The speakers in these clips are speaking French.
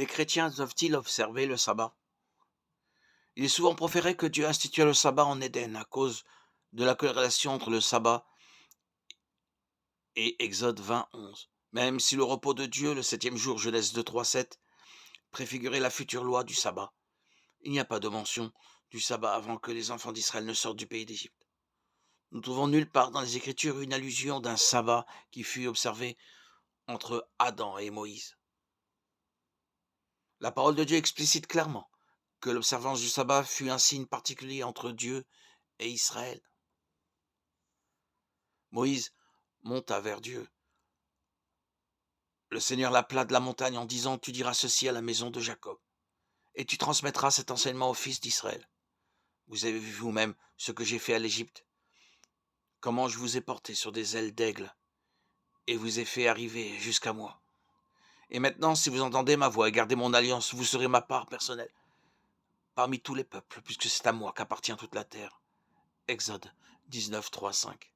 Les chrétiens doivent-ils observer le sabbat? Il est souvent proféré que Dieu institua le sabbat en Éden à cause de la corrélation entre le sabbat et Exode 20:11. Même si le repos de Dieu, le septième jour, Genèse 2, 3, 7, préfigurait la future loi du sabbat, il n'y a pas de mention du sabbat avant que les enfants d'Israël ne sortent du pays d'Égypte. Nous trouvons nulle part dans les Écritures une allusion d'un sabbat qui fut observé entre Adam et Moïse. La parole de Dieu explicite clairement que l'observance du sabbat fut un signe particulier entre Dieu et Israël. Moïse monta vers Dieu. Le Seigneur l'appela de la montagne en disant: Tu diras ceci à la maison de Jacob, et tu transmettras cet enseignement aux fils d'Israël. Vous avez vu vous-même ce que j'ai fait à l'Égypte, comment je vous ai porté sur des ailes d'aigle, et vous ai fait arriver jusqu'à moi. Et maintenant, si vous entendez ma voix et gardez mon alliance, vous serez ma part personnelle parmi tous les peuples, puisque c'est à moi qu'appartient toute la terre. Exode 19, 3, 5.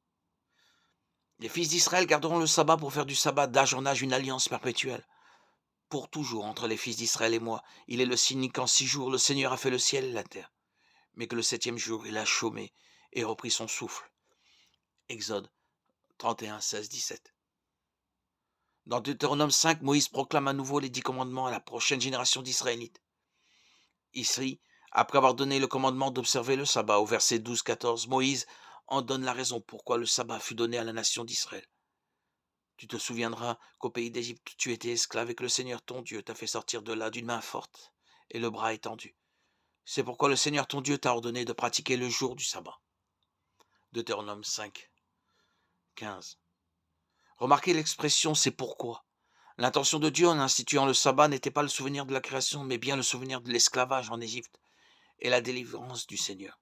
Les fils d'Israël garderont le sabbat pour faire du sabbat d'âge en âge une alliance perpétuelle, pour toujours entre les fils d'Israël et moi. Il est le signe qu'en 6 jours le Seigneur a fait le ciel et la terre, mais que le septième jour il a chômé et repris son souffle. Exode 31, 16, 17. Dans Deutéronome 5, Moïse proclame à nouveau les 10 commandements à la prochaine génération d'Israélites. Ici, après avoir donné le commandement d'observer le sabbat au verset 12-14, Moïse en donne la raison pourquoi le sabbat fut donné à la nation d'Israël. Tu te souviendras qu'au pays d'Égypte, tu étais esclave et que le Seigneur ton Dieu t'a fait sortir de là d'une main forte et le bras étendu. C'est pourquoi le Seigneur ton Dieu t'a ordonné de pratiquer le jour du sabbat. Deutéronome 5, 15. Remarquez l'expression « c'est pourquoi ». L'intention de Dieu en instituant le sabbat n'était pas le souvenir de la création, mais bien le souvenir de l'esclavage en Égypte et la délivrance du Seigneur.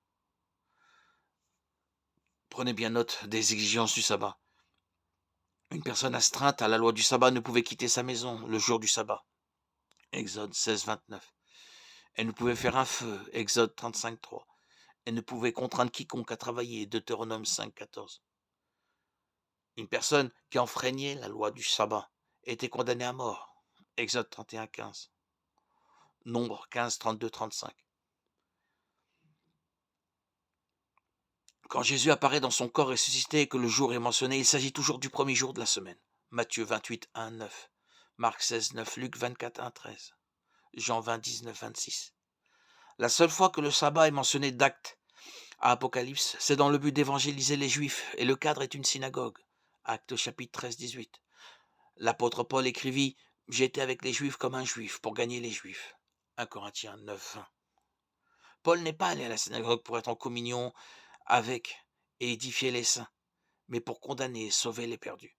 Prenez bien note des exigences du sabbat. Une personne astreinte à la loi du sabbat ne pouvait quitter sa maison le jour du sabbat. Exode 16, 29. Elle ne pouvait faire un feu. Exode 35, 3. Elle ne pouvait contraindre quiconque à travailler. Deutéronome 5, 14. Une personne qui enfreignait la loi du sabbat était condamnée à mort. Exode 31, 15. Nombre 15, 32, 35. Quand Jésus apparaît dans son corps ressuscité et que le jour est mentionné, il s'agit toujours du premier jour de la semaine. Matthieu 28, 1, 9. Marc 16, 9. Luc 24, 1, 13. Jean 20, 19, 26. La seule fois que le sabbat est mentionné d'acte à Apocalypse, c'est dans le but d'évangéliser les Juifs, et le cadre est une synagogue. Actes chapitre 13, 18. L'apôtre Paul écrivit « J'étais avec les Juifs comme un Juif pour gagner les Juifs ». 1 Corinthiens 9, 20. Paul n'est pas allé à la synagogue pour être en communion avec et édifier les saints, mais pour condamner et sauver les perdus.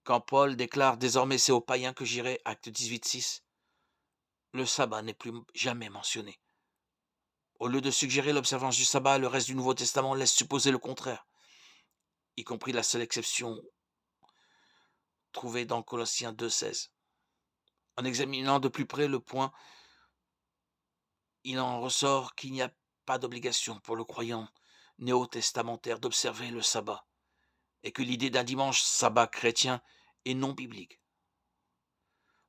Quand Paul déclare « Désormais c'est aux païens que j'irai » Acte 18, 6, le sabbat n'est plus jamais mentionné. Au lieu de suggérer l'observance du sabbat, le reste du Nouveau Testament laisse supposer le contraire, y compris la seule exception trouvée dans Colossiens 2,16. En examinant de plus près le point, il en ressort qu'il n'y a pas d'obligation pour le croyant néo-testamentaire d'observer le sabbat, et que l'idée d'un dimanche sabbat chrétien est non biblique.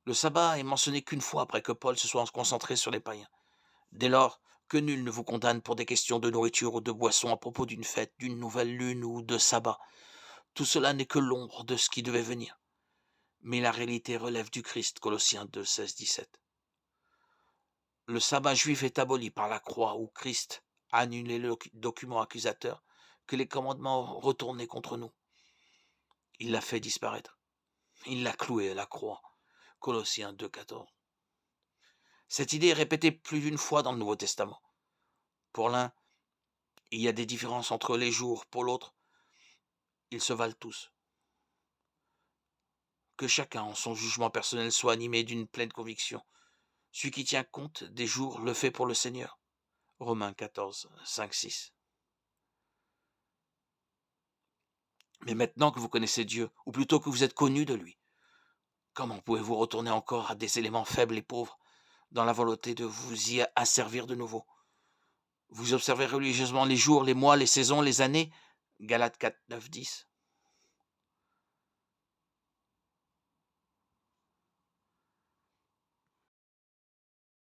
Le sabbat est mentionné qu'une fois après que Paul se soit concentré sur les païens. Dès lors, que nul ne vous condamne pour des questions de nourriture ou de boisson à propos d'une fête, d'une nouvelle lune ou de sabbat. Tout cela n'est que l'ombre de ce qui devait venir. Mais la réalité relève du Christ, Colossiens 2, 16, 17. Le sabbat juif est aboli par la croix où Christ a annulé le document accusateur que les commandements retournaient contre nous. Il l'a fait disparaître. Il l'a cloué à la croix, Colossiens 2, 14. Cette idée est répétée plus d'une fois dans le Nouveau Testament. Pour l'un, il y a des différences entre les jours. Pour l'autre, ils se valent tous. Que chacun, en son jugement personnel, soit animé d'une pleine conviction. Celui qui tient compte des jours le fait pour le Seigneur. Romains 14, 5, 6. Mais maintenant que vous connaissez Dieu, ou plutôt que vous êtes connu de lui, comment pouvez-vous retourner encore à des éléments faibles et pauvres dans la volonté de vous y asservir de nouveau? Vous observez religieusement les jours, les mois, les saisons, les années. Galates 4, 9, 10.